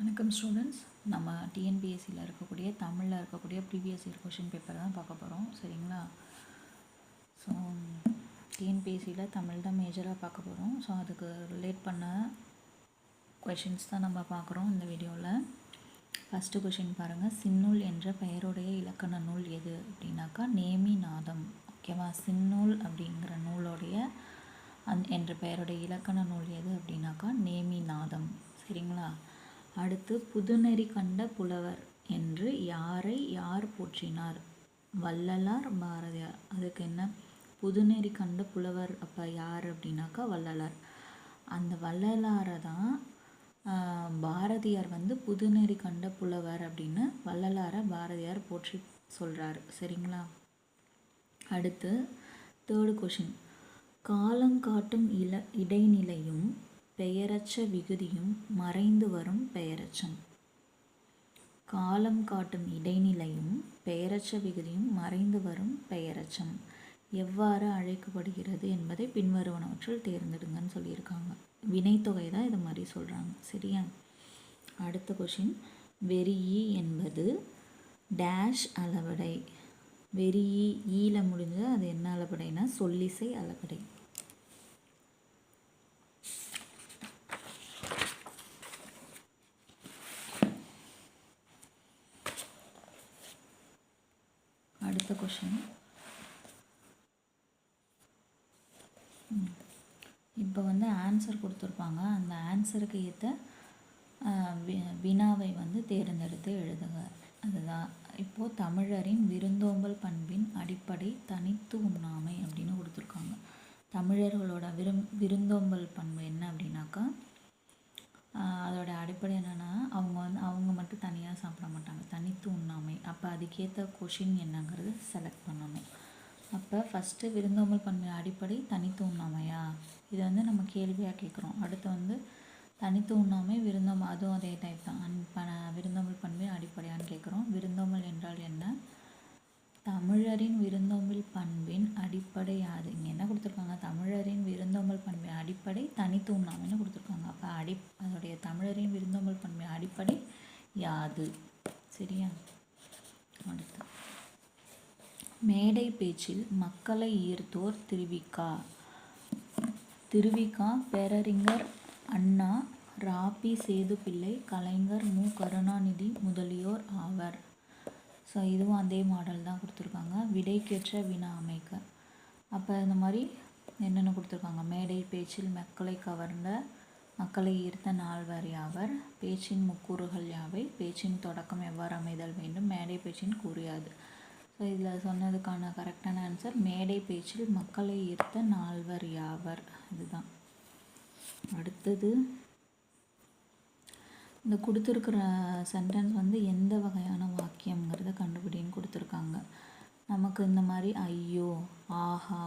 வணக்கம் ஸ்டூடெண்ட்ஸ். நம்ம டிஎன்பிஎஸ்சியில் இருக்கக்கூடிய தமிழில் இருக்கக்கூடிய ப்ரீவியஸ் இயர் கொஷின் பேப்பர் தான் பார்க்க போகிறோம். சரிங்களா? ஸோ டிஎன்பிஎஸ்சியில் தமிழ் தான் மேஜராக பார்க்க போகிறோம். ஸோ அதுக்கு ரிலேட் பண்ண கொஷின்ஸ் தான் நம்ம பார்க்குறோம் இந்த வீடியோவில். ஃபஸ்ட்டு கொஷின் பாருங்கள். சின்னூல் என்ற பெயருடைய இலக்கண நூல் எது அப்படின்னாக்கா நேமிநாதம். ஓகேவா? சின்னூல் அப்படிங்கிற நூலோடைய என்ற பெயருடைய இலக்கண நூல் எது அப்படின்னாக்கா நேமிநாதம். சரிங்களா? அடுத்து புதுநெறி கண்ட புலவர் என்று யார் போற்றினார்? வள்ளலார், பாரதியார். அதுக்கு என்ன புதுநெறி கண்ட புலவர் அப்போ யார் அப்படின்னாக்கா வள்ளலார். அந்த வள்ளலாரை தான் பாரதியார் புதுநெறி கண்ட புலவர் அப்படின்னு வள்ளலாரை பாரதியார் போற்றி சொல்கிறார். சரிங்களா? அடுத்து தேர்டு கொஷின். காலங்காட்டும் இடைநிலையும் பெயரச்ச விகுதியும் மறைந்து வரும் பெயரச்சம். காலம் காட்டும் இடைநிலையும் பெயரச்ச விகுதியும் மறைந்து வரும் பெயரச்சம் எவ்வாறு அழைக்கப்படுகிறது என்பதை பின்வருவனவற்றில் தேர்ந்தெடுங்கன்னு சொல்லியிருக்காங்க. வினைத்தொகை தான் இது மாதிரி சொல்கிறாங்க. சரியா? அடுத்த கொஷின். வெறியி என்பது டேஷ் அளபடை. வெறியி ஈல முடிஞ்சது, அது என்ன அளபடைனா சொல்லிசை அளபடை. அடுத்த கொஷின். இப்போ ஆன்சர் கொடுத்துருப்பாங்க. அந்த ஆன்சருக்கு ஏற்ற வினாவை தேர்ந்தெடுத்து எழுதுக. அதுதான் இப்போது தமிழரின் விருந்தோம்பல் பண்பின் அடிப்படை தனித்து உண்ணாமை அப்படின்னு கொடுத்துருக்காங்க. தமிழர்களோட விருந்தோம்பல் பண்பு என்ன அப்படின்னாக்கா அதோட அடிப்படை என்னென்னா அவங்க மட்டும் தனியாக சாப்பிட மாட்டாங்க, தனித்து உண்ணாமை. அப்போ அதுக்கேற்ற கொஷின் என்னங்கிறது செலக்ட் பண்ணணும். அப்போ ஃபஸ்ட்டு விருந்தோம்பல் பண்பின் அடிப்படை தனித்து உண்ணாமையா, இதை நம்ம கேள்வியாக கேட்குறோம். அடுத்து தனித்து உண்ணாமை விருந்தோம்பல், அதுவும் அதே டைப் தான். விருந்தோம்பல் பண்பின் அடிப்படையான்னு கேட்குறோம். விருந்தோம்பல் என்றால் என்ன? தமிழரின் விருந்தோம்பல் பண்பின் அடிப்படை யாது. இங்கே என்ன கொடுத்துருக்காங்க? தமிழரின் விருந்தோம்பல் பண்பின் அடிப்படை தனித்து உண்ணாமைன்னு கொடுத்துருக்காங்க. அப்போ அதோடைய தமிழரின் விருந்தோம்பல் பண்பின் அடிப்படை யாது? சரியா? அடுத்து மேடை பேச்சில் மக்களை ஈர்த்தோர் திருவிக்கா. திருவிக்கா பேரறிஞர் அண்ணா, ராபி சேதுப்பிள்ளை, கலைஞர் மு கருணாநிதி முதலியோர் ஆவர். ஸோ இதுவும் அதே மாடல் தான் கொடுத்துருக்காங்க. விடைக்கேற்ற வினா அமைக்க. அப்போ இந்த மாதிரி என்னென்ன கொடுத்துருக்காங்க? மேடை பேச்சில் மக்களை கவர்ந்த, மக்களை ஈர்த்த நால்வர் யாவர்? பேச்சின் முக்கூறுகள் யாவை? பேச்சின் தொடக்கம் எவ்வாறு அமைதல் வேண்டும்? மேடை பேச்சின் கூறியாது. ஸோ இதில் சொன்னதுக்கான கரெக்டான ஆன்சர் மேடை பேச்சில் மக்களை ஈர்த்த நால்வர் யாவர். இதுதான். அடுத்தது இந்த கொடுத்துருக்குற சென்டென்ஸ் எந்த வகையான வாக்கியங்கிறத கண்டுபிடின்னு கொடுத்துருக்காங்க. நமக்கு இந்த மாதிரி ஐயோ, ஆஹா,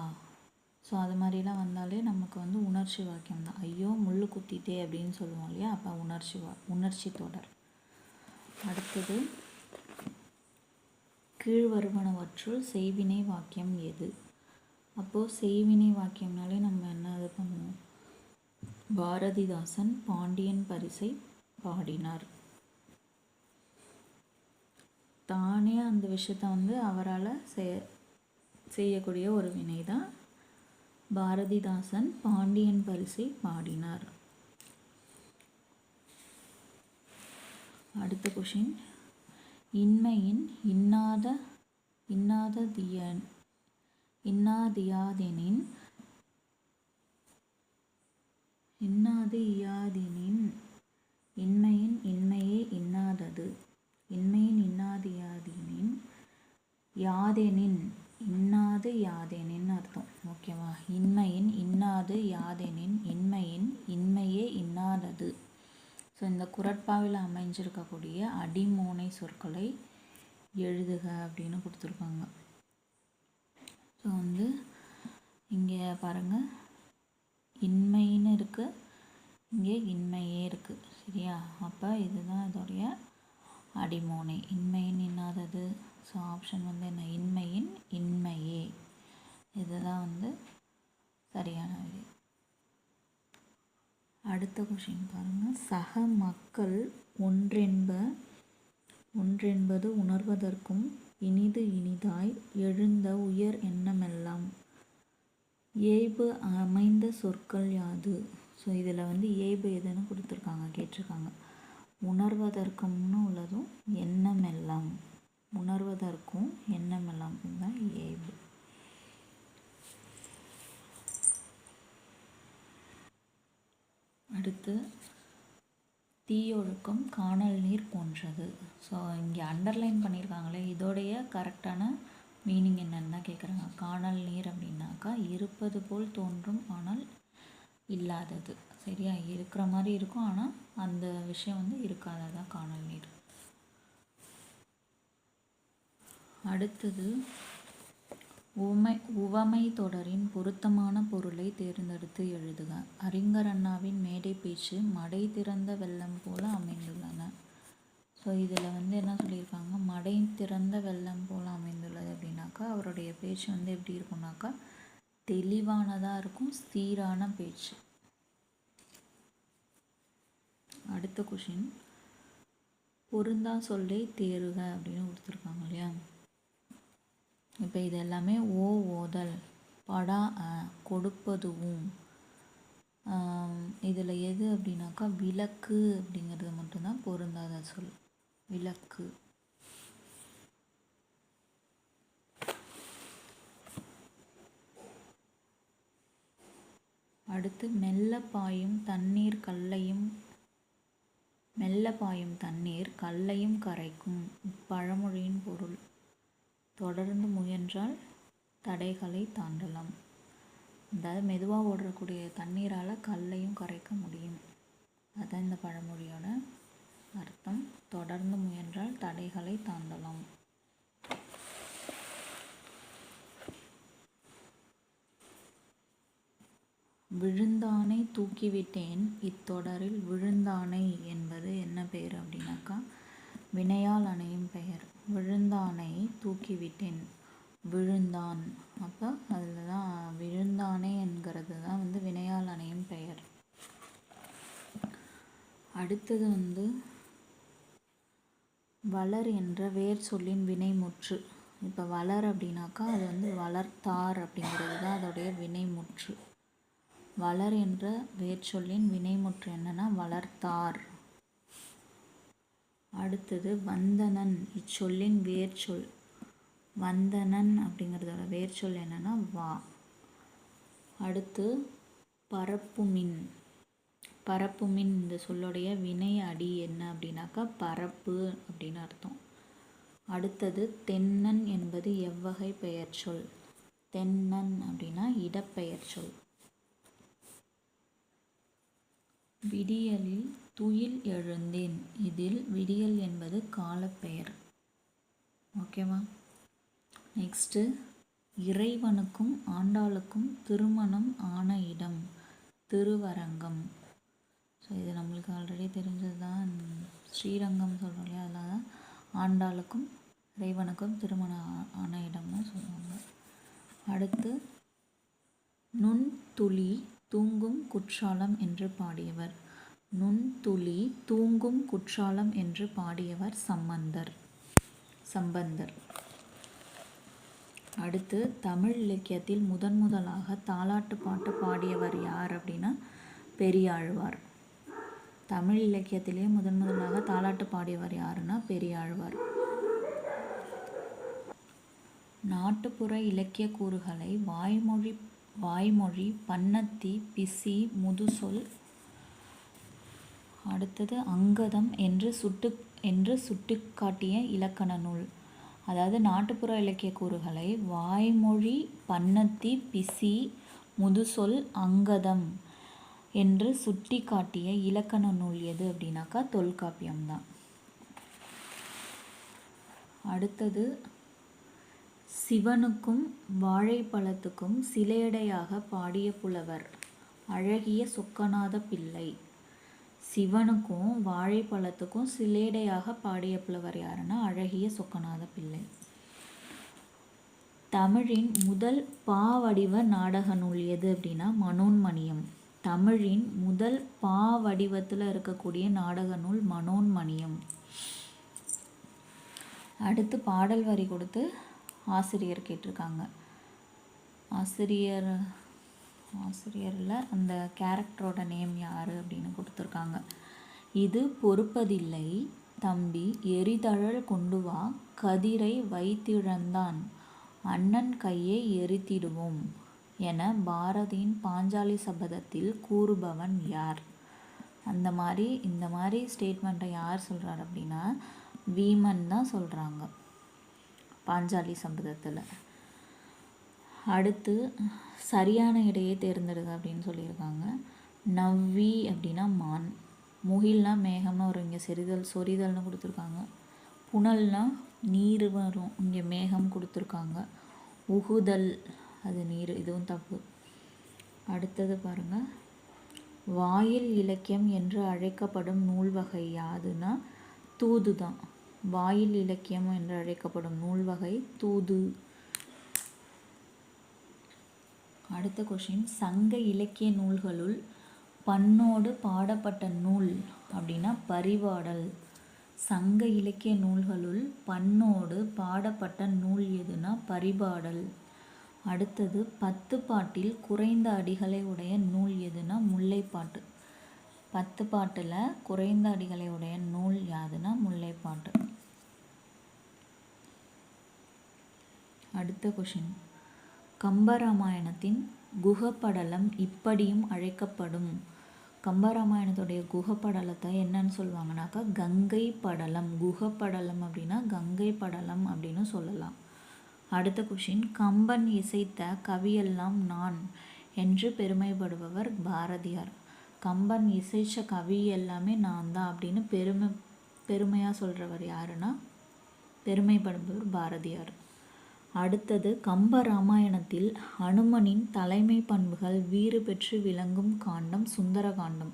ஸோ அது மாதிரிலாம் வந்தாலே நமக்கு உணர்ச்சி வாக்கியம் தான். ஐயோ முள்ளு குத்திட்டே அப்படின்னு சொல்லுவோம் இல்லையா? அப்போ உணர்ச்சி தொடர். அடுத்தது கீழ்வருவனவற்றுள் செய்வினை வாக்கியம் எது? அப்போது செய்வினை வாக்கியம்னாலே நம்ம என்ன இது பண்ணுவோம்? பாரதிதாசன் பாண்டியன் பரிசை பாடினார். தானே அந்த விஷயத்தை அவரால் செய்யக்கூடிய ஒரு வினை தான் பாரதிதாசன் பாண்டியன் பரிசை பாடினார். அடுத்த கொஷின். இன்மையின் இன்னாதியாதெனின் இன்மையின் இன்மையே இன்னாதது. இன்மையின் இன்னாதியாதெனின் யாதெனின் இன்னாது யாதெனின் அர்த்தம். ஓகேவா? இன்மையின் இன்னாது யாதெனின் இன்மையின் இன்மையே இன்னாதது. ஸோ இந்த குறட்பாவில் அமைஞ்சிருக்கக்கூடிய அடிமோனை சொற்களை எழுதுக அப்படின்னு கொடுத்துருக்காங்க. ஸோ இங்கே பாருங்கள், இன்மைன்னு இருக்குது, இங்கே இன்மையே இருக்குது. சரியா? அப்போ இதுதான் இதோடைய அடிமோனை. இன்மையின் இன்னாதது. ஸோ ஆப்ஷன் என்ன? இன்மையின் இன்மையே. இதுதான் சரியான விடை. அடுத்த கொஷின் பாருங்கள். சக மக்கள் ஒன்றென்பது உணர்வதற்கும் இனிது இனிதாய் எழுந்த உயர் எண்ணமெல்லாம் ஏய்பு அமைந்த சொற்கள் யாது? ஸோ இதில் ஏய்பு எதுன்னு கொடுத்துருக்காங்க, கேட்டிருக்காங்க. உணர்வதற்கும்னு உள்ளதும் எண்ணமெல்லாம், உணர்வதற்கும் எண்ணமெல்லாம் இதுதான் ஏய்பு. அடுத்து தீயொழுக்கம் காணல் நீர் போன்றது. ஸோ இங்கே அண்டர்லைன் பண்ணியிருக்காங்களே, இதோடைய கரெக்டான மீனிங் என்னன்னு தான் கேட்குறாங்க. காணல் நீர் அப்படின்னாக்கா இருப்பது போல் தோன்றும் ஆனால் இல்லாதது. சரியா, இருக்கிற மாதிரி இருக்கும் ஆனால் அந்த விஷயம் இருக்காததான் காணல் நீர். அடுத்தது உவமை தொடரின் பொருத்தமான பொருளை தேர்ந்தெடுத்து எழுதுக. அறிஞர் அண்ணாவின் மேடை பேச்சு மடை திறந்த வெள்ளம் போல அமைந்துள்ளன. ஸோ இதில் என்ன சொல்லியிருக்காங்க, மடை திறந்த வெள்ளம் போல் அமைந்துள்ளது அப்படின்னாக்கா அவருடைய பேச்சு எப்படி இருக்கும்னாக்கா தெளிவானதாக இருக்கும், சீரான பேச்சு. அடுத்த கொஷின், பொருந்தா சொல்லை தேறுக அப்படின்னு கொடுத்துருக்காங்க இல்லையா. இப்போ இது எல்லாமே ஓதல், படா கொடுப்பதுவும். இதில் எது அப்படின்னாக்கா விளக்கு அப்படிங்கிறது மட்டும்தான் பொருந்தாத சொல், விளக்கு. அடுத்து மெல்ல பாயும் தண்ணீர் கல்லையும் கரைக்கும். பழமொழியின் பொருள் தொடர்ந்து முயன்றால் தடைகளை தாண்டலாம். அதாவது மெதுவாக ஓடக்கூடிய தண்ணீரால் கல்லையும் கரைக்க முடியும். அதுதான் இந்த பழமொழியோட அர்த்தம். தொடர்ந்து முயன்றால் தடைகளை தாண்டலாம். விழுந்தானை தூக்கிவிட்டேன். இத்தொடரில் விழுந்தானை என்பது என்ன பெயர் அப்படின்னாக்கா வினையால் அணையும் பெயர். விழுந்தானை தூக்கிவிட்டேன், விழுந்தான். அப்போ அதில் தான் விழுந்தானே என்கிறது தான் வினையால் அணையும் பெயர். அடுத்தது வளர் என்ற வேர் சொல்லின் வினைமுற்று. இப்போ வளர் அப்படின்னாக்கா அது வளர்த்தார் அப்படிங்கிறது தான் அதோடைய வினைமுற்று. வளர் என்ற வேர் சொல்லின் வினைமுற்று என்னன்னா வளர்த்தார். அடுத்தது வந்தனன், இச்சொல்லின் வேர் சொல். வந்தனன் அப்படிங்கிறதோட வேர் சொல் என்னன்னா வா. அடுத்து பரப்புமின். பரப்புமின் இந்த சொல்லுடைய வினை அடி என்ன அப்படின்னாக்கா பரப்பு அப்படின்னு அர்த்தம். அடுத்தது தென்னன் என்பது எவ்வகை பெயர் சொல். தென்னன் அப்படின்னா இடப்பெயர் சொல். விடியலில் துயில் எழுந்தேன். இதில் விடியல் என்பது காலப்பெயர். ஓகேவா. நெக்ஸ்ட்டு இறைவனுக்கும் ஆண்டாளுக்கும் திருமணம் ஆன இடம் திருவரங்கம். ஸோ இது நம்மளுக்கு ஆல்ரெடி தெரிஞ்சது தான், ஸ்ரீரங்கம் சொல்கிறோம் இல்லையா. அதனால தான் ஆண்டாளுக்கும் இறைவனுக்கும் திருமணம் ஆன இடம்னு சொல்லுவாங்க. அடுத்து நுண்துளி தூங்கும் குற்றாலம் என்று பாடியவர். நுண்துளி தூங்கும் குற்றாலம் என்று பாடியவர் சம்பந்தர். அடுத்து தமிழ் இலக்கியத்தில் முதலாக தாலாட்டு பாட்டு பாடியவர் யார் அப்படின்னா பெரியாழ்வார். தமிழ் இலக்கியத்திலேயே முதலாக தாலாட்டு பாடியவர் யாருன்னா பெரியாழ்வார். நாட்டுப்புற இலக்கிய கூறுகளை வாய்மொழி பன்னத்தி பிசி முதுசொல் அடுத்தது அங்கதம் என்று சுட்டிக்காட்டிய இலக்கண நூல். அதாவது நாட்டுப்புற இலக்கிய கூறுகளை வாய்மொழி பன்னத்தி பிசி முதுசொல் அங்கதம் என்று சுட்டி காட்டிய இலக்கண நூல் எது அப்படின்னாக்கா தொல்காப்பியம்தான். அடுத்தது சிவனுக்கும் வாழைப்பழத்துக்கும் சிலையடையாக பாடிய புலவர் அழகிய சொக்கநாத பிள்ளை. சிவனுக்கும் வாழைப்பழத்துக்கும் சிலையடையாக பாடிய புலவர் யாருன்னா அழகிய சொக்கநாத பிள்ளை. தமிழின் முதல் பாவடிவ நாடக நூல் எது அப்படின்னா மனோன்மணியம். தமிழின் முதல் பா வடிவத்தில் இருக்கக்கூடிய நாடக நூல் மனோன்மணியம். அடுத்து பாடல் வரி கொடுத்து ஆசிரியர் கேட்டிருக்காங்க. ஆசிரியரில் அந்த கேரக்டரோட நேம் யார் அப்படின்னு கொடுத்துருக்காங்க. இது பொறுப்பதில்லை தம்பி எரிதழல் கொண்டு வா, கதிரை வைத்திழந்தான் அண்ணன் கையை எரித்திடுவோம் என பாரதியின் பாஞ்சாலி சபதத்தில் கூறுபவன் யார்? இந்த மாதிரி ஸ்டேட்மெண்ட்டை யார் சொல்கிறார் அப்படின்னா வீமன் தான் சொல்கிறாங்க பாஞ்சாலி சபதத்தில். அடுத்து சரியான இடையை தேர்ந்தெடுக்க அப்படின்னு சொல்லியிருக்காங்க. நவ்வி அப்படின்னா மான், முகில்னா மேகம்னு வரும், இங்கே சொரிதல்னு கொடுத்துருக்காங்க. புனல்னா நீர் வரும், இங்கே மேகம் கொடுத்துருக்காங்க. உகுதல் அது நீர், இதுவும் தப்பு. அடுத்தது பாருங்கள், வாயில் இலக்கியம் என்று அழைக்கப்படும் நூல் வகை யாதுன்னா தூது தான். வாயில் இலக்கியம் என்று அழைக்கப்படும் நூல் வகை தூது. அடுத்த கொஷின், சங்க இலக்கிய நூல்களுள் பண்ணோடு பாடப்பட்ட நூல் அப்படின்னா பரிபாடல். சங்க இலக்கிய நூல்களுள் பண்ணோடு பாடப்பட்ட நூல் எதுனா பரிபாடல். அடுத்தது 10 பாட்டில் குறைந்த அடிகளை உடைய நூல் எதுனா முல்லைப்பாட்டு. 10 பாட்டில் குறைந்த அடிகளை உடைய நூல் யாதுன்னா முல்லைப்பாட்டு. அடுத்த கொஷின், கம்பராமாயணத்தின் குகப்படலம் இப்படியும் அழைக்கப்படும். கம்பராமாயணத்துடைய குகப்படலத்தை என்னன்னு சொல்லுவாங்கனாக்கா கங்கை படலம். குகப்படலம் அப்படின்னா கங்கை படலம் அப்படின்னு சொல்லலாம். அடுத்த கொஷின், கம்பன் இசைத்த கவியெல்லாம் நான் என்று பெருமைப்படுபவர் பாரதியார். கம்பன் இசைச்ச கவி எல்லாமே நான் தான் அப்படின்னு பெருமையாக சொல்கிறவர் யாருன்னா பெருமைப்படுபவர் பாரதியார். அடுத்தது, கம்ப ராமாயணத்தில் அனுமனின் தலைமை பண்புகள் வீறு பெற்று விளங்கும் காண்டம் சுந்தர காண்டம்.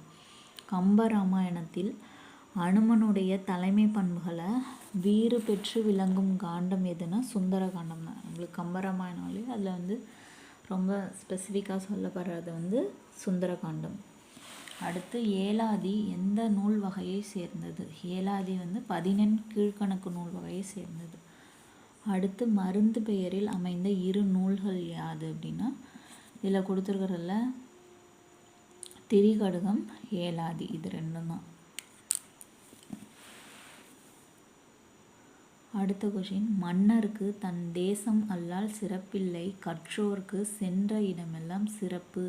கம்ப ராமாயணத்தில் அனுமனுடைய தலைமை பண்புகளை வீறு பெற்று விளங்கும் காண்டம் எதுனா சுந்தர காண்டம் தான். நம்மளுக்கு கம்பராமாயணாலே அதில் ரொம்ப ஸ்பெசிஃபிக்காக சொல்லப்படுறது சுந்தர காண்டம். அடுத்து, ஏலாதி எந்த நூல் வகையை சேர்ந்தது? ஏலாதி 14 கீழ்கணக்கு நூல் வகையை சேர்ந்தது. அடுத்து, மருந்து பெயரில் அமைந்த 2 நூல்கள் யாது அப்படின்னா இதில் கொடுத்துருக்கிறதுல திரிகடுகம், ஏலாதி, இது 2 தான். அடுத்த கொஷின், மன்னருக்கு தன் தேசம் அல்லால் சிறப்பில்லை, கற்றோர்க்கு சென்ற இடமெல்லாம் சிறப்பு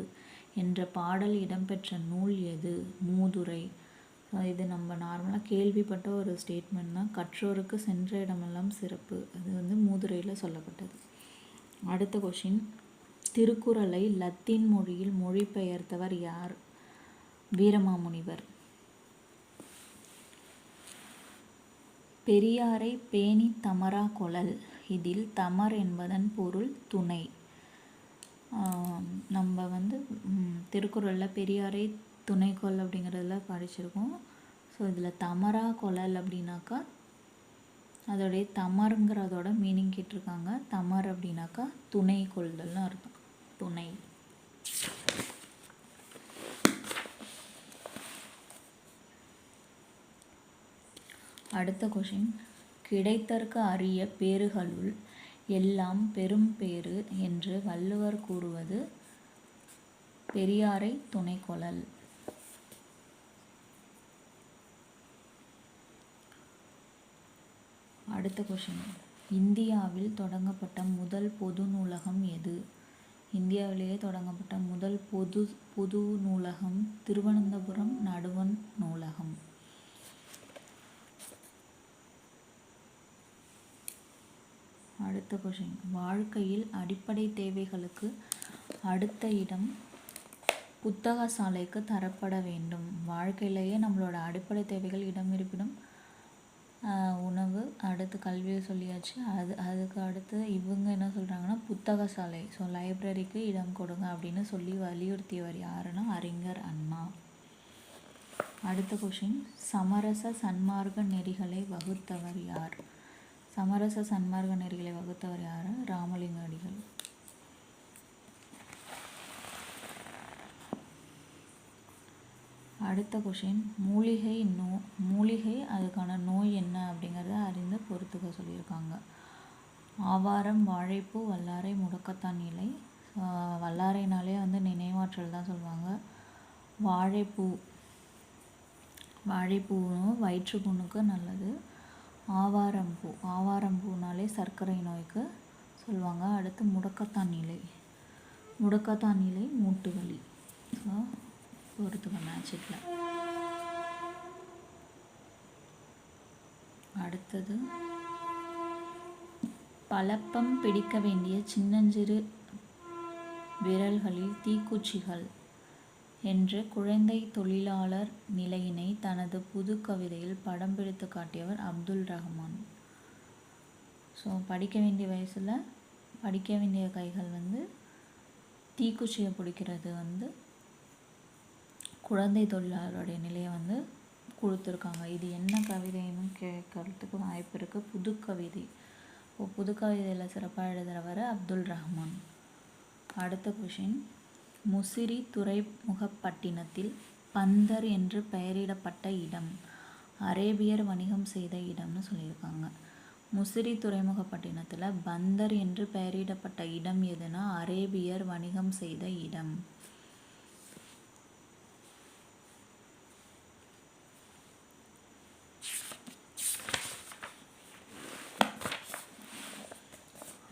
என்ற பாடல் இடம்பெற்ற நூல் எது? மூதுரை. இது நம்ம நார்மலாக கேள்விப்பட்ட ஒரு ஸ்டேட்மெண்ட் தான். கற்றோருக்கு சென்ற இடமெல்லாம் சிறப்பு, அது மூதுரையில் சொல்லப்பட்டது. அடுத்த கொஷின், திருக்குறளை லத்தீன் மொழியில் மொழிபெயர்த்தவர் யார்? வீரமாமுனிவர். பெரியாரை பேணி தமரா கொளல். இதில் தமர் என்பதன் பொருள் துணை. நம்ம திருக்குறளில் பெரியாரை துணைக்கோள் அப்படிங்கிறதுல படிச்சிருக்கோம். ஸோ இதில் தமரா கொளல் அப்படின்னாக்கா அதோடைய தமருங்கிறதோட மீனிங் கேட்டிருக்காங்க. தமர் அப்படின்னாக்கா துணை கொள்தல்னு அர்த்தம், துணை. அடுத்த கொஷின், கிடைத்தற்கு அரிய பேறுகளுள் எல்லாம் பெரும் பேறு என்று வள்ளுவர் கூறுவது பெரியாரை துணைக்கொளல். அடுத்த கொஷின், இந்தியாவில் தொடங்கப்பட்ட முதல் பொது நூலகம் எது? இந்தியாவிலேயே தொடங்கப்பட்ட முதல் பொது நூலகம் திருவனந்தபுரம் நடுவண் நூலகம். அடுத்த கொஷின், வாழ்க்கையில் அடிப்படை தேவைகளுக்கு அடுத்த இடம் புத்தக சாலைக்கு தரப்பட வேண்டும். வாழ்க்கையிலேயே நம்மளோட அடிப்படை தேவைகள் இடம் இருப்பிடம் உணவு, அடுத்து கல்வியை சொல்லியாச்சு. அதுக்கு அடுத்து இவங்க என்ன சொல்கிறாங்கன்னா புத்தக சாலை, ஸோ லைப்ரரிக்கு இடம் கொடுங்க அப்படின்னு சொல்லி வலியுறுத்தியவர் யாருன்னா அறிஞர் அண்ணா. அடுத்த கொஷின், சமரச சன்மார்க்க நெறிகளை வகுத்தவர் யார்? சமரச சன்மார்க்க நெறிகளை வகுத்தவர் யார்? ராமலிங்க அடிகள். அடுத்த கொஷின், மூலிகை அதுக்கான நோய் என்ன அப்படிங்கிறத அறிந்து பொறுத்துக்க சொல்லியிருக்காங்க. ஆவாரம், வாழைப்பூ, வல்லாரை, முடக்கத்தான் இலை. வல்லாரைனாலே வந்து நினைவாற்றல் தான் சொல்லுவாங்க. வாழைப்பூவும் வயிற்று புண்ணுக்கு நல்லது. ஆவாரம் பூனாலே சர்க்கரை நோய்க்கு சொல்லுவாங்க. அடுத்து முடக்கத்தான் இலை மூட்டு வலி. ஸோ பொறுத்துக்க மேட்சிக்கில். அடுத்தது, பலப்பம் பிடிக்க வேண்டிய சின்னஞ்சிறு விரல்களில் தீக்குச்சிகள் என்று குழந்தை தொழிலாளர் நிலையினை தனது புது கவிதையில் படம் பிடித்து காட்டியவர் அப்துல் ரஹ்மான். ஸோ படிக்க வேண்டிய வயசில் படிக்க வேண்டிய கைகள் வந்து தீக்குச்சியை பிடிக்கிறது வந்து குழந்தை தொழிலாளருடைய நிலையை வந்து கொடுத்துருக்காங்க. இது என்ன கவிதைன்னு கேட்கறதுக்கு வாய்ப்பு இருக்குது. புது கவிதை. புது கவிதையில் சிறப்பாக எழுதுகிறவர் அப்துல் ரஹ்மான். அடுத்த கொஷின், முசிறி துறைமுகப்பட்டினத்தில் பந்தர் என்று பெயரிடப்பட்ட இடம் அரேபியர் வணிகம் செய்த இடம்னு சொல்லியிருக்காங்க. முசிறி துறைமுகப்பட்டினத்தில் பந்தர் என்று பெயரிடப்பட்ட இடம் எதுனா அரேபியர் வணிகம் செய்த இடம்.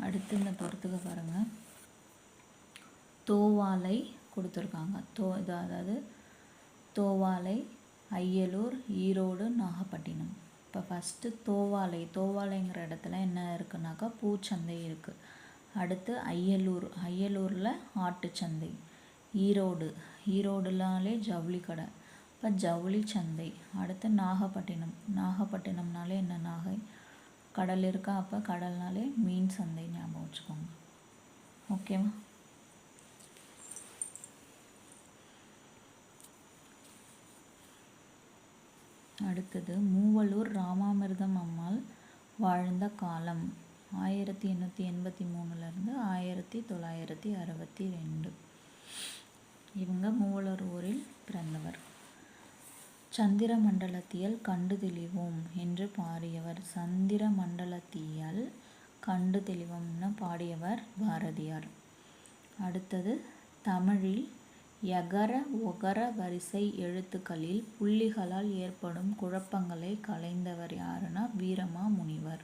அடுத்து இந்த பொறுத்துக்க பாருங்கள். தோவாலை கொடுத்துருக்காங்க. அதாவது தோவாலை, அய்யலூர், ஈரோடு, நாகப்பட்டினம். இப்போ ஃபஸ்ட்டு தோவாலைங்கிற இடத்துல என்ன இருக்குனாக்கா பூச்சந்தை இருக்குது. அடுத்து அய்யலூரில் ஆட்டுச்சந்தை. ஈரோடுலாலே ஜவுளி கடை, இப்போ ஜவுளி சந்தை. அடுத்து நாகப்பட்டினம்னாலே என்ன, நாகை கடல் இருக்கா, அப்போ கடல்னாலே மீன் சந்தை ஞாபகம் வச்சுக்கோங்க. ஓகேவா? அடுத்தது, மூவலூர் ராமாமிர்தம் அம்மாள் வாழ்ந்த காலம் 1883 1962. இவங்க மூவலூர் ஊரில் பிறந்தவர். சந்திர மண்டலத்தியல் கண்டு தெளிவோம் என்று பாடியவர். சந்திர மண்டலத்தியல் கண்டு தெளிவோம்னு பாடியவர் பாரதியார். அடுத்தது, தமிழில் யகர ஒகர வரிசை எழுத்துக்களில் புள்ளிகளால் ஏற்படும் குழப்பங்களை களைந்தவர் யாருன்னா வீரமாமுனிவர்.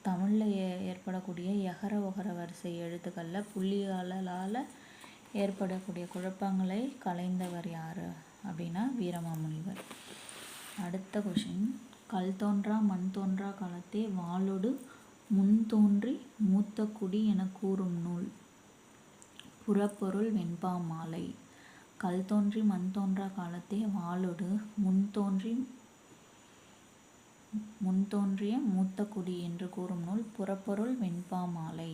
தமிழில் ஏற்படக்கூடிய யகர ஒகர வரிசை எழுத்துக்களில் புள்ளிகளால் ஏற்படக்கூடிய குழப்பங்களை களைந்தவர் யார் அப்படின்னா வீரமாமுனிவர். அடுத்த கொஷின், கல் தோன்றா மண் தோன்றா காலத்தே வாளொடு முன் தோன்றி மூத்த குடி என கூறும் நூல் புறப்பொருள் வெண்பா மாலை. கல் தோன்றி மண் தோன்றா காலத்தே வாளொடு முன் தோன்றிய மூத்த குடி என்று கூறும் நூல் புறப்பொருள் வெண்பா மாலை.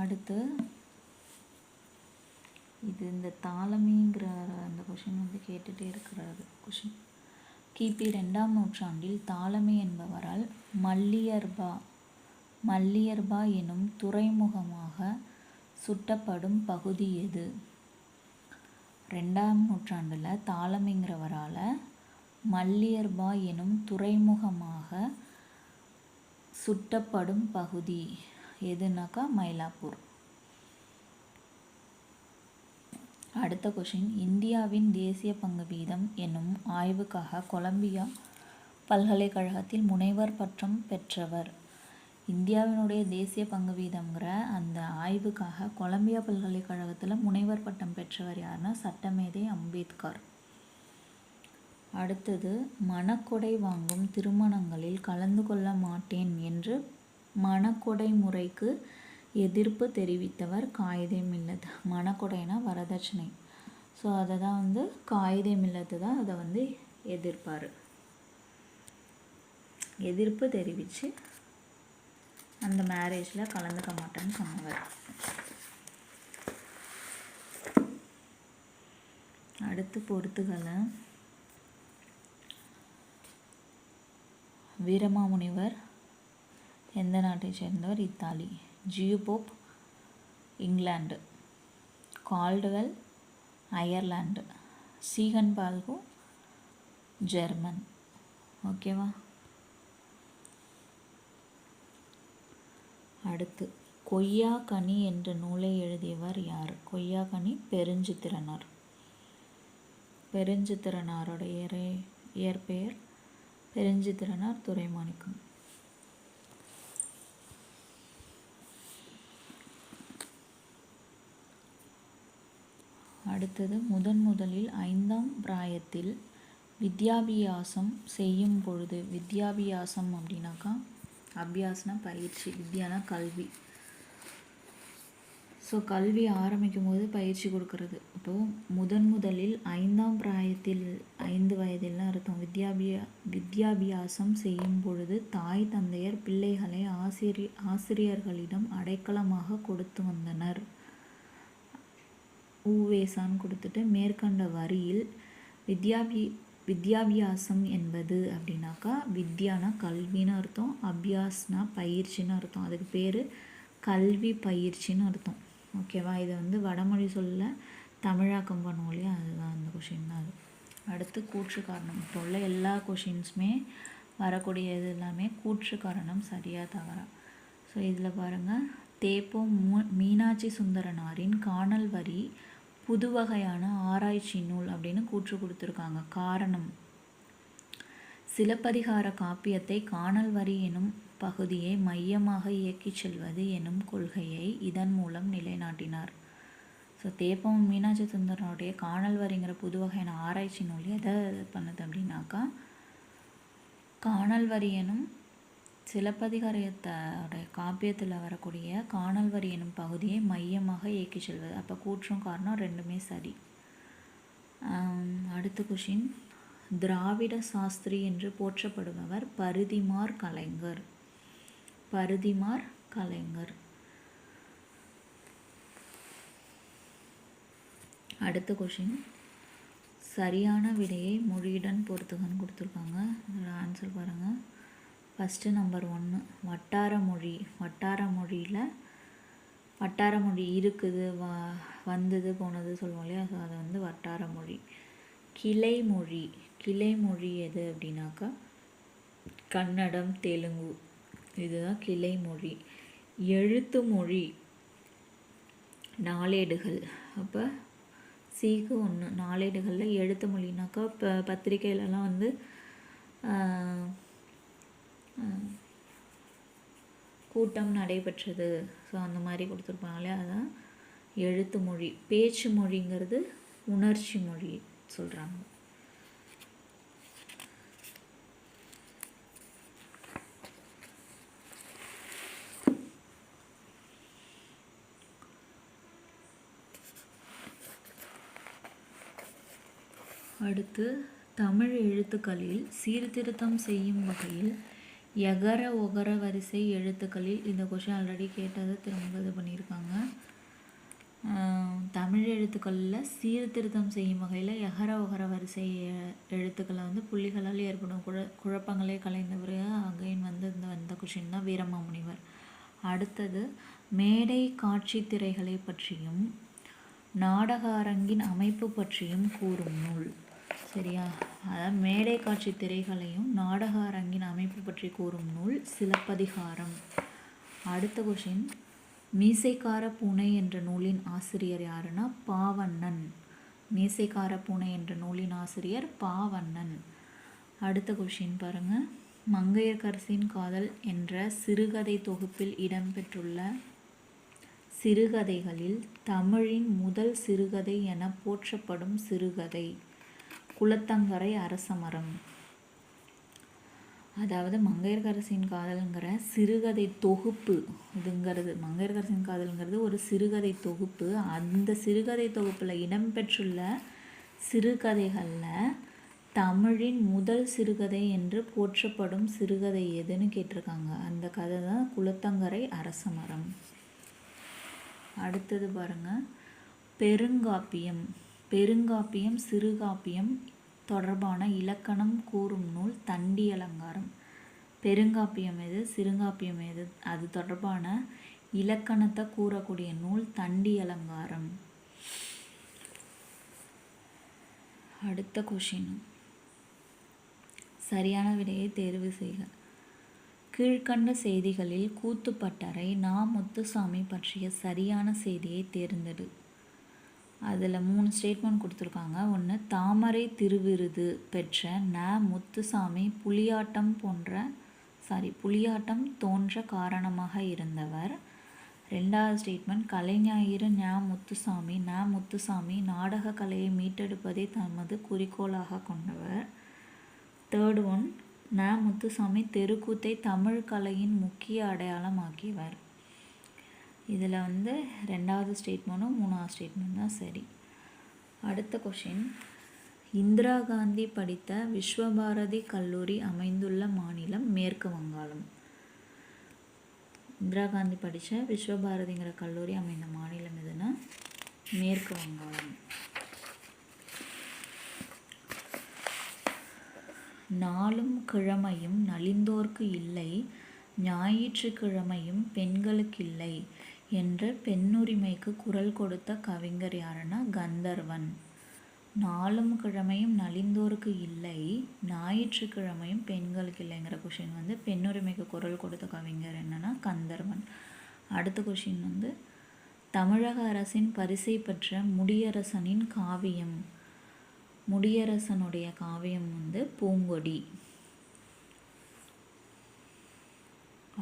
அடுத்து, இது இந்த தாலமிங்கிற அந்த கொஷின் வந்து கேட்டுகிட்டே இருக்கிறாரு கொஷின். கிபி 2ஆம் நூற்றாண்டில் தாலமி என்பவரால் மல்லியர்பா எனும் துறைமுகமாக சுட்டப்படும் பகுதி எது? 2ஆம் நூற்றாண்டில் தாலமிங்கிறவரால் மல்லியர்பா எனும் துறைமுகமாக சுட்டப்படும் பகுதி எதுனாக்கா மயிலாப்பூர். அடுத்த கொஷின், இந்தியாவின் தேசிய பங்கு வீதம் என்னும் ஆய்வுக்காக கொலம்பியா பல்கலைக்கழகத்தில் முனைவர் பட்டம் பெற்றவர். இந்தியாவினுடைய தேசிய பங்கு வீதம்ங்கிற அந்த ஆய்வுக்காக கொலம்பியா பல்கலைக்கழகத்தில் முனைவர் பட்டம் பெற்றவர் யாருன்னா சட்டமேதை அம்பேத்கர். அடுத்தது, மணக்கொடை வாங்கும் திருமணங்களில் கலந்து கொள்ள மாட்டேன் என்று மணக்கொடை முறைக்கு எதிர்ப்பு தெரிவித்தவர் காயிதே மில்லத். மணக்கொடைனா வரதட்சணை. ஸோ அதை தான் வந்து காயிதே மில்லத்து தான் அதை வந்து எதிர்ப்பு தெரிவித்து அந்த மேரேஜில் கலந்துக்க மாட்டேன்னு சொன்னவர். அடுத்து பொறுத்துக்கல, வீரமாமுனிவர் எந்த நாட்டை சேர்ந்தவர்? இத்தாலி. ஜியூபோப் இங்கிலாந்து. கால்டுவெல் அயர்லாண்டு, சீகன் பால்கு ஜெர்மன். ஓகேவா? அடுத்து கொய்யா கனி என்ற நூலை எழுதியவர் யார்? கொய்யா கனி பெருஞ்சித்திரனார். பெருஞ்சித்திரனாருடைய இயற்பெயர் பெருஞ்சித்திரனார் துரைமாணிக்கம். அடுத்தது முதலில் 5ஆம் பிராயத்தில் வித்யாபியாசம் செய்யும் பொழுது, வித்யாபியாசம் அப்படின்னாக்கா அபியாசனா பயிற்சி, வித்யானா கல்வி. ஸோ கல்வி ஆரம்பிக்கும் போது பயிற்சி கொடுக்கறது. இப்போது முதலில் 5ஆம் பிராயத்தில், 5 வயதில்னு அர்த்தம். வித்யாபியாசம் செய்யும் பொழுது தாய் தந்தையர் பிள்ளைகளை ஆசிரியர்களிடம் அடைக்கலமாக கொடுத்து வந்தனர். ஊவேசான்னு கொடுத்துட்டு மேற்கண்ட வரியில் வித்யாபியாசம் என்பது அப்படின்னாக்கா வித்யானா கல்வின்னு அர்த்தம், அபியாஸ்னா பயிற்சின்னு அர்த்தம். அதுக்கு பேர் கல்வி பயிற்சின்னு அர்த்தம். ஓகேவா? இதை வடமொழி சொல்ல தமிழாக்கம் பண்ணுவோம் இல்லையா, அதுதான் அந்த கொஷின் தான் அது. அடுத்து கூற்று காரணம். இப்போ உள்ள எல்லா கொஷின்ஸுமே வரக்கூடியது எல்லாமே கூற்று காரணம் சரியா தவறா. ஸோ இதில் பாருங்கள், தேப்போ மீனாட்சி சுந்தரனாரின் காணல் வரி புதுவகையான ஆராய்ச்சி நூல் அப்படின்னு கூற்று கொடுத்துருக்காங்க. காரணம், சிலப்பதிகார காப்பியத்தை காணல் வரி எனும் பகுதியை மையமாக இயக்கிச் செல்வது எனும் கொள்கையை இதன் மூலம் நிலைநாட்டினார். ஸோ தேப்பம் மீனாட்சி சுந்தரனுடைய காணல் வரிங்கிற புதுவகையான ஆராய்ச்சி நூல் எதை பண்ணுது அப்படின்னாக்கா, காணல் வரி எனும் சிலப்பதிகாரத்தோட காப்பியத்தில் வரக்கூடிய காணல் வரி எனும் பகுதியை மையமாக இயக்கி செல்வது. அப்போ கூற்றும் காரணம் ரெண்டுமே சரி. அடுத்த கொஷின், திராவிட சாஸ்திரி என்று போற்றப்படுபவர் பரிதிமார் கலைஞர். பரிதிமார் கலைஞர். அடுத்த கொஷின், சரியான விடையை மொழியுடன் பொறுத்துகன்னு கொடுத்துருக்காங்க. அதோட ஆன்சர் பாருங்கள். ஃபஸ்ட்டு நம்பர் 1 வட்டார மொழி. வட்டார மொழியில் வட்டார மொழி இருக்குது, வந்தது போனது சொல்லுவோம் இல்லையா, ஸோ அதை வட்டார மொழி. கிளைமொழி. கிளைமொழி எது அப்படின்னாக்கா கன்னடம், தெலுங்கு, இதுதான் கிளைமொழி. எழுத்து மொழி நாளேடுகள். அப்போ சீக்கு 1 நாளேடுகளில் எழுத்து மொழினாக்கா இப்போ பத்திரிக்கையிலலாம் கூட்டம் நடைபெற்றது, ஸோ அந்த மாதிரி கொடுத்துருப்பாங்க இல்லையா, அதுதான் எழுத்து மொழி. பேச்சு மொழிங்கிறது உணர்ச்சி மொழி சொல்கிறாங்க. அடுத்து தமிழ் எழுத்துக்களில் சீர்திருத்தம் செய்யும் வகையில் எகர ஒகர வரிசை எழுத்துக்களில், இந்த கொஷின் ஆல்ரெடி கேட்டதை திரும்ப இது பண்ணியிருக்காங்க. தமிழ் எழுத்துக்களில் சீர்திருத்தம் செய்யும் வகையில் எகர ஒகர வரிசை எழுத்துக்களை புள்ளிகளால் ஏற்படும் குழப்பங்களே கலைந்தவர் அகைன் இந்த கொஷின் தான் வீரமாமுனிவர். அடுத்தது மேடை காட்சி திரைகளை பற்றியும் நாடக அரங்கின் அமைப்பு பற்றியும் கூறும் நூல். சரியா? அதாவது மேடை காட்சி திரைகளையும் நாடக அரங்கின் அமைப்பு பற்றி கூறும் நூல் சிலப்பதிகாரம். அடுத்த கொஷின், மீசைக்கார பூனை என்ற நூலின் ஆசிரியர் யாருன்னா பாவண்ணன். மீசைக்கார பூனை என்ற நூலின் ஆசிரியர் பாவண்ணன். அடுத்த கொஷின் பாருங்கள், மங்கையர்க்கரசியின் காதல் என்ற சிறுகதை தொகுப்பில் இடம்பெற்றுள்ள சிறுகதைகளில் தமிழின் முதல் சிறுகதை என போற்றப்படும் சிறுகதை குலத்தங்கரை அரசமரம். அதாவது மங்கையர்க்கரசியின் காதல்ங்கிற சிறுகதை தொகுப்பு இதுங்கிறது, மங்கையர்க்கரசியின் காதல்ங்கிறது ஒரு சிறுகதை தொகுப்பு. அந்த சிறுகதை தொகுப்பில் இடம்பெற்றுள்ள சிறுகதைகளில் தமிழின் முதல் சிறுகதை என்று போற்றப்படும் சிறுகதை எதுன்னு கேட்டிருக்காங்க. அந்த கதை தான் குலத்தங்கரை அரசமரம். அடுத்தது பாருங்கள், பெருங்காப்பியம். பெருங்காப்பியம் சிறுகாப்பியம் தொடர்பான இலக்கணம் கூறும் நூல் தண்டி அலங்காரம். பெருங்காப்பியம் எது, சிறுகாப்பியம் எது, அது தொடர்பான இலக்கணத்தை கூறக்கூடிய நூல் தண்டி அலங்காரம். அடுத்த கொஷின், சரியான விடையை தேர்வு செய்க. கீழ்கண்ட செய்திகளில் கூத்துப்பட்டறை நா. முத்துசாமி பற்றிய சரியான செய்தியை தேர்ந்தெடு. அதில் 3 ஸ்டேட்மெண்ட் கொடுத்துருக்காங்க. ஒன்று, தாமரை திருவிருது பெற்ற ந. முத்துசாமி புலியாட்டம் தோன்ற காரணமாக இருந்தவர். 2வது ஸ்டேட்மெண்ட், கலைஞாயிறு ந. முத்துசாமி நாடக கலையை மீட்டெடுப்பதை தமது குறிக்கோளாக கொண்டவர். 3rd ஒன், ந. முத்துசாமி தெருக்கூத்தை தமிழ் கலையின் முக்கிய அடையாளமாக்கியவர். இதில் 2வது ஸ்டேட்மெண்ட்டும் 3வது ஸ்டேட்மெண்ட் தான் சரி. அடுத்த கொஷின், இந்திரா காந்தி படித்த விஸ்வபாரதி கல்லூரி அமைந்துள்ள மாநிலம் மேற்கு வங்காளம். இந்திரா காந்தி படித்த விஸ்வபாரதிங்கிற கல்லூரி அமைந்த மாநிலம் எதுனா மேற்கு வங்காளம். நாளும் கிழமையும் நலிந்தோர்க்கு இல்லை, ஞாயிற்றுக்கிழமையும் பெண்களுக்கில்லை என்ற பெண்ணுரிமைக்கு குரல் கொடுத்த கவிஞர் யாருன்னா கந்தர்வன். நாளும் கிழமையும் நலிந்தோருக்கு இல்லை, ஞாயிற்றுக்கிழமையும் பெண்களுக்கு இல்லைங்கிற கொஷின் பெண்ணுரிமைக்கு குரல் கொடுத்த கவிஞர் என்னன்னா கந்தர்வன். அடுத்த கொஷின் தமிழக அரசின் பரிசை பெற்ற முடியரசனின் காவியம். முடியரசனுடைய காவியம் பூங்கொடி.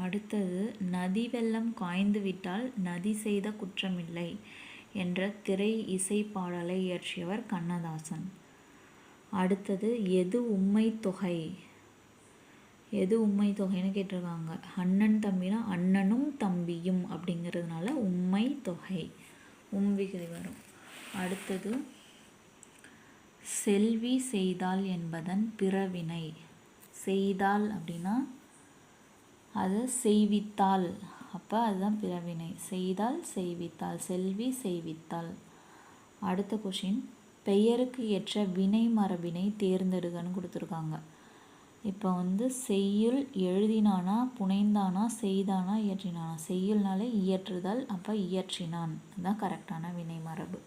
அடுத்தது, நதி வெள்ளம் காய்ந்து விட்டால் நதி செய்த குற்றமில்லை என்ற திரை இசை பாடலை இயற்றியவர் கண்ணதாசன். அடுத்தது, எது உம்மை தொகை. எது உம்மை தொகைன்னு கேட்டிருக்காங்க. அண்ணன் தம்பினா அண்ணனும் தம்பியும் அப்படிங்கிறதுனால உம்மை தொகை, விகுதி வரும். அடுத்தது, செல்வி செய்தாள் என்பதன் பிறவினை. செய்தாள் அப்படின்னா அது செய்வித்தாள், அப்போ அதுதான் பிறவினை. செய்தாள் செய்வித்தாள், செல்வி செய்வித்தாள். அடுத்த கொஷின், பெயருக்கு ஏற்ற வினை மரபினை தேர்ந்தெடுகன்னு கொடுத்துருக்காங்க. இப்போ செய்யுள் எழுதினானா, புனைந்தானா, செய்தானா, இயற்றினானா. செய்யுள்னாலே இயற்றுதல், அப்போ இயற்றினான், அதுதான் கரெக்டான வினை மரபு.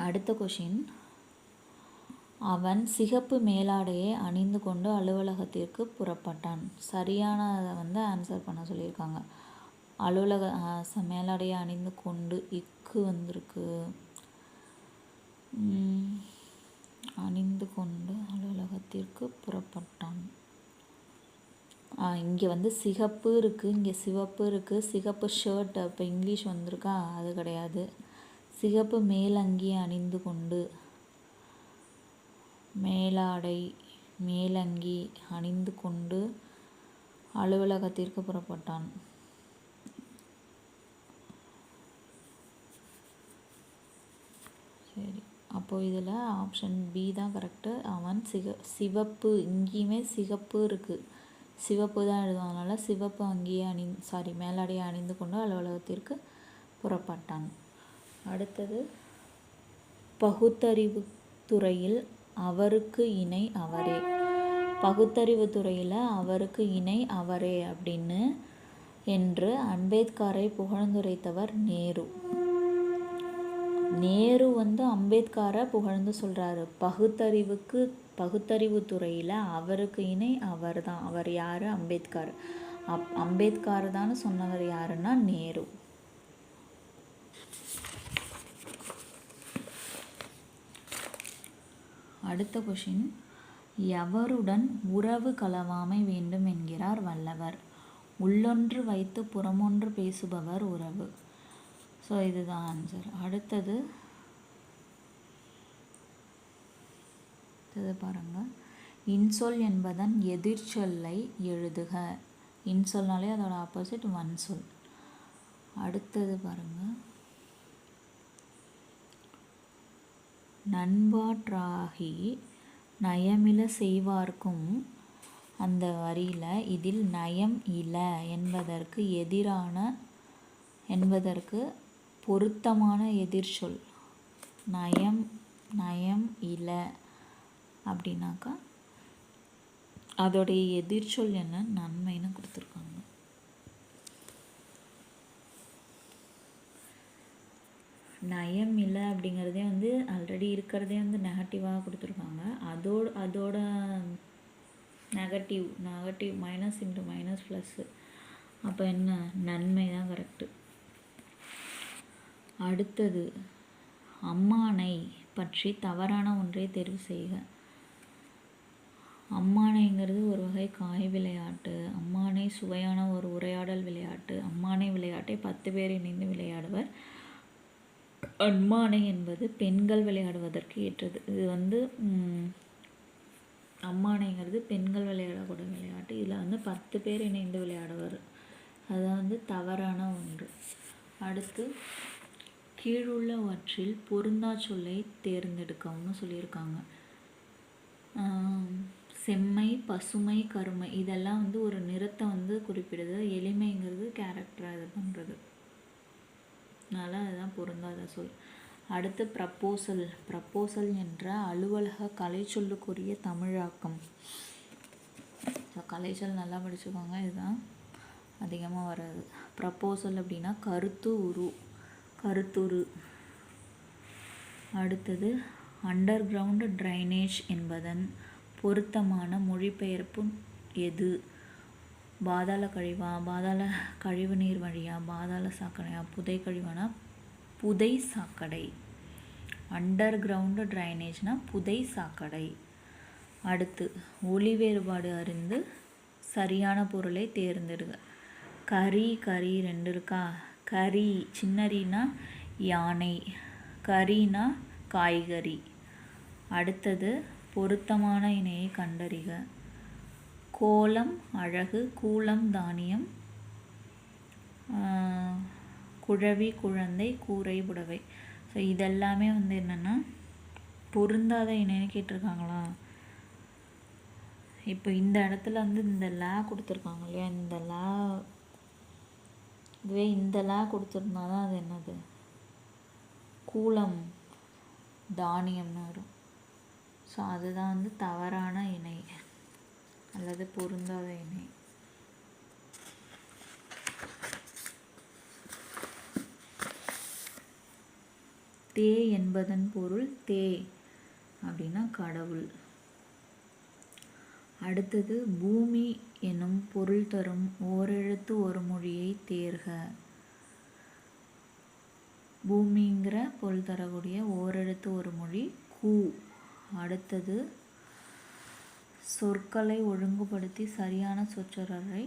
அடுத்த கொஷின், அவன் சிகப்பு மேலாடையை அணிந்து கொண்டு அலுவலகத்திற்கு புறப்பட்டான். சரியானதை ஆன்சர் பண்ண சொல்லியிருக்காங்க. அலுவலக மேலாடையை அணிந்து கொண்டு இக்கு வந்திருக்கு. அணிந்து கொண்டு அலுவலகத்திற்கு புறப்பட்டான். இங்கே சிகப்பு இருக்குது, இங்கே சிவப்பு இருக்குது. சிகப்பு ஷர்ட், இப்போ இங்கிலீஷ் வந்திருக்கா, அது கிடையாது. சிகப்பு மேலங்கியை அணிந்து கொண்டு, மேலாடை மேலங்கி அணிந்து கொண்டு அலுவலகத்திற்கு புறப்பட்டான். சரி, அப்போது இதில் ஆப்ஷன் பி தான் கரெக்டு. அவன் சிவப்பு, இங்கேயுமே சிகப்பு இருக்குது, சிவப்பு தான் எழுதும். அதனால் சிவப்பு அங்கியை மேலாடையை அணிந்து கொண்டு அலுவலகத்திற்கு புறப்பட்டான். அடுத்தது, பகுத்தறிவு துறையில் அவருக்கு இணை அவரே. பகுத்தறிவு துறையில் அவருக்கு இணை அவரே என்று அம்பேத்கரை புகழ்ந்துரைத்தவர் நேரு. நேரு அம்பேத்கரை புகழ்ந்து சொல்கிறாரு. பகுத்தறிவு துறையில் அவருக்கு இணை அவர் தான். அவர் யார்? அம்பேத்கர். அம்பேத்கர் தான் சொன்னவர் யாருன்னா நேரு. அடுத்த கொஷின், எவருடன் உறவு களவாமை வேண்டும் என்கிறார் வள்ளுவர். உள்ளொன்று வைத்து புறமொன்று பேசுபவர் உறவு. ஸோ இதுதான் ஆன்சர். அடுத்தது பாருங்கள், இன்சொல் என்பதன் எதிர்ச்சொல்லை எழுதுக. இன்சொல்னாலே அதோட ஆப்போசிட் வன்சொல். அடுத்தது பாருங்கள், நண்பாற்றாகி நயமில செய்வார்க்கும். அந்த வரியில் இதில் நயம் இல என்பதற்கு பொருத்தமான எதிர்ச்சொல் நயம் இல அப்படின்னாக்கா அதோடைய எதிர்ச்சொல் என்ன? நன்மைன்னு கொடுத்துருக்காங்க. நயம் இல்லை அப்படிங்கிறதே வந்து ஆல்ரெடி இருக்கிறதே வந்து நெகட்டிவாக கொடுத்துருக்காங்க. அதோட negative minus into minus plus, அப்போ என்ன, நன்மை தான் கரெக்டு. அடுத்தது, அம்மானை பற்றி தவறான ஒன்றை தேர்வு செய்க. அம்மானைங்கிறது ஒரு வகை காய் விளையாட்டு. அம்மானை சுவையான ஒரு உரையாடல் விளையாட்டு. அம்மானை விளையாட்டை 10 பேர் இணைந்து விளையாடுவர். அம்மானை என்பது பெண்கள் விளையாடுவதற்கு ஏற்றது. இது வந்து அம்மானைங்கிறது பெண்கள் விளையாடக்கூடிய விளையாட்டு. இதில் வந்து 10 பேர் இணைந்து விளையாடுவர். அதுதான் வந்து தவறான ஒன்று. அடுத்து, கீழுள்ளவற்றில் பொருந்தா சொல்லை தேர்ந்தெடுக்கவும்னு சொல்லியிருக்காங்க. செம்மை, பசுமை, கருமை இதெல்லாம் வந்து ஒரு நிறத்தை வந்து குறிப்பிடுது. எளிமைங்கிறது கேரக்டராக இது பண்ணுறது. அதனால் அதுதான் பொருந்தாத சொல். அடுத்து, ப்ரப்போசல் என்ற அலுவலக கலை சொல்லுக்குரிய தமிழாக்கம். கலைச்சொல் நல்லா படிச்சுக்கோங்க, இதுதான் அதிகமாக வராது. ப்ரப்போசல் அப்படின்னா கருத்துரு. அடுத்தது, அண்டர் கிரவுண்ட் ட்ரைனேஜ் என்பதன் பொருத்தமான மொழிபெயர்ப்பு எது? பாதாள கழிவா, பாதாள கழிவு நீர் வழியா, பாதாள சாக்கடையா, புதை கழிவானா, புதை சாக்கடை. அண்டர் கிரவுண்ட் ட்ரைனேஜ்னா புதை சாக்கடை. அடுத்து, ஒலி வேறுபாடு அறிந்து சரியான பொருளை தேர்ந்தெடுங்க. கறி 2 இருக்கா. கறி சின்னரினா யானை, கறினா காய்கறி. அடுத்தது, பொருத்தமான இணையை கண்டறிக. கோலம் அழகு, கூலம் தானியம், குழவி குழந்தை, கூரை புடவை. ஸோ இதெல்லாமே வந்து என்னென்னா பொருந்தாத இணைன்னு கேட்டிருக்காங்களா. இப்போ இந்த இடத்துல வந்து இந்த லா கொடுத்துருக்காங்க இல்லையா, இந்த லா கொடுத்துருந்தா தான் அது என்னது, கூலம் தானியம்னு வரும். ஸோ அதுதான் வந்து தவறான இணை அல்லது பொருந்தாத இணை. தே என்பதன் பொருள் தே அப்படின்னா கடவுள். அடுத்தது, பூமி எனும் பொருள் தரும் ஓரெழுத்து ஒரு மொழியை தேர்க. பூமிங்கிற பொருள் தரக்கூடிய ஓரெழுத்து ஒரு மொழி கூ. அடுத்தது, சொற்களை ஒழுங்குபடுத்தி சரியான சொற்றொடரை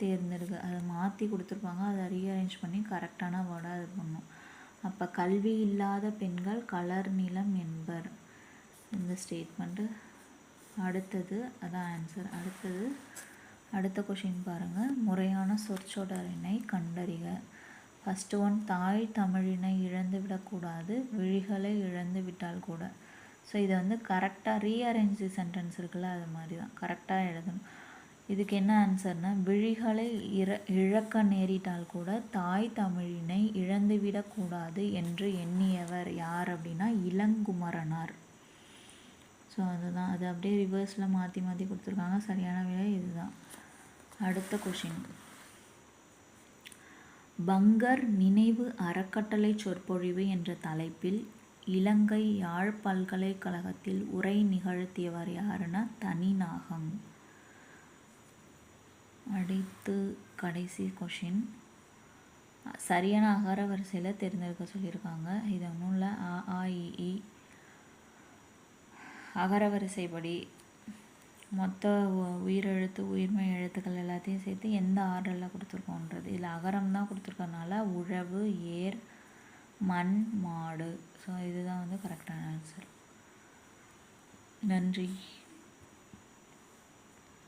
தேர்ந்தெடுக்க. அதை மாற்றி கொடுத்துருப்பாங்க, அதை ரீஅரேஞ்ச் பண்ணி கரெக்டான வேர்டாக இது பண்ணும். அப்போ, கல்வி இல்லாத பெண்கள் கலர் நிலம் என்பர், இந்த ஸ்டேட்மெண்ட்டு. அடுத்தது, அதான் ஆன்சர். அடுத்த கொஷின் பாருங்கள். முறையான சொற்றொடரினை கண்டறிக. ஃபஸ்ட்டு ஒன், தாய் தமிழினை இழந்து விடக்கூடாது, விழிகளை இழந்து விட்டால் கூட. ஸோ இதை வந்து கரெக்டாக ரீஅரேஞ்ச் சென்டென்ஸ் இருக்குல்ல, அது மாதிரி தான் கரெக்டாக எழுதணும். இதுக்கு என்ன ஆன்சர்னா, விழிகளை இழக்க நேரிட்டால் கூட தாய் தமிழினை இழந்துவிடக்கூடாது என்று எண்ணியவர் யார் அப்படின்னா இளங்குமரனார். ஸோ அதுதான், அது அப்படியே ரிவர்ஸில் மாற்றி கொடுத்துருக்காங்க. சரியான விடை இதுதான். அடுத்த கொஷின், பங்கர் நினைவு அறக்கட்டளை சொற்பொழிவு என்ற தலைப்பில் இலங்கை யாழ் பல்கலைக்கழகத்தில் உரை நிகழ்த்தியவர் யாருன்னா தனிநாகம். அடுத்து கடைசி கொஷின், சரியான அகர வரிசையில் தேர்ந்தெடுக்க சொல்லியிருக்காங்க. இது ஒன்றும் இல்லை, அ ஆ இ ஈ அகர வரிசைப்படி மொத்த உயிரெழுத்து உயிர்மெய் எழுத்துக்கள் எல்லாத்தையும் சேர்த்து எந்த ஆர்டரில் கொடுத்துருக்கோன்றது. இதில் அகரம் தான் கொடுத்துருக்கறனால உழவு, ஏர், மண், மாடு. ஸோ இதுதான் வந்து கரெக்டான ஆன்சர். நன்றி.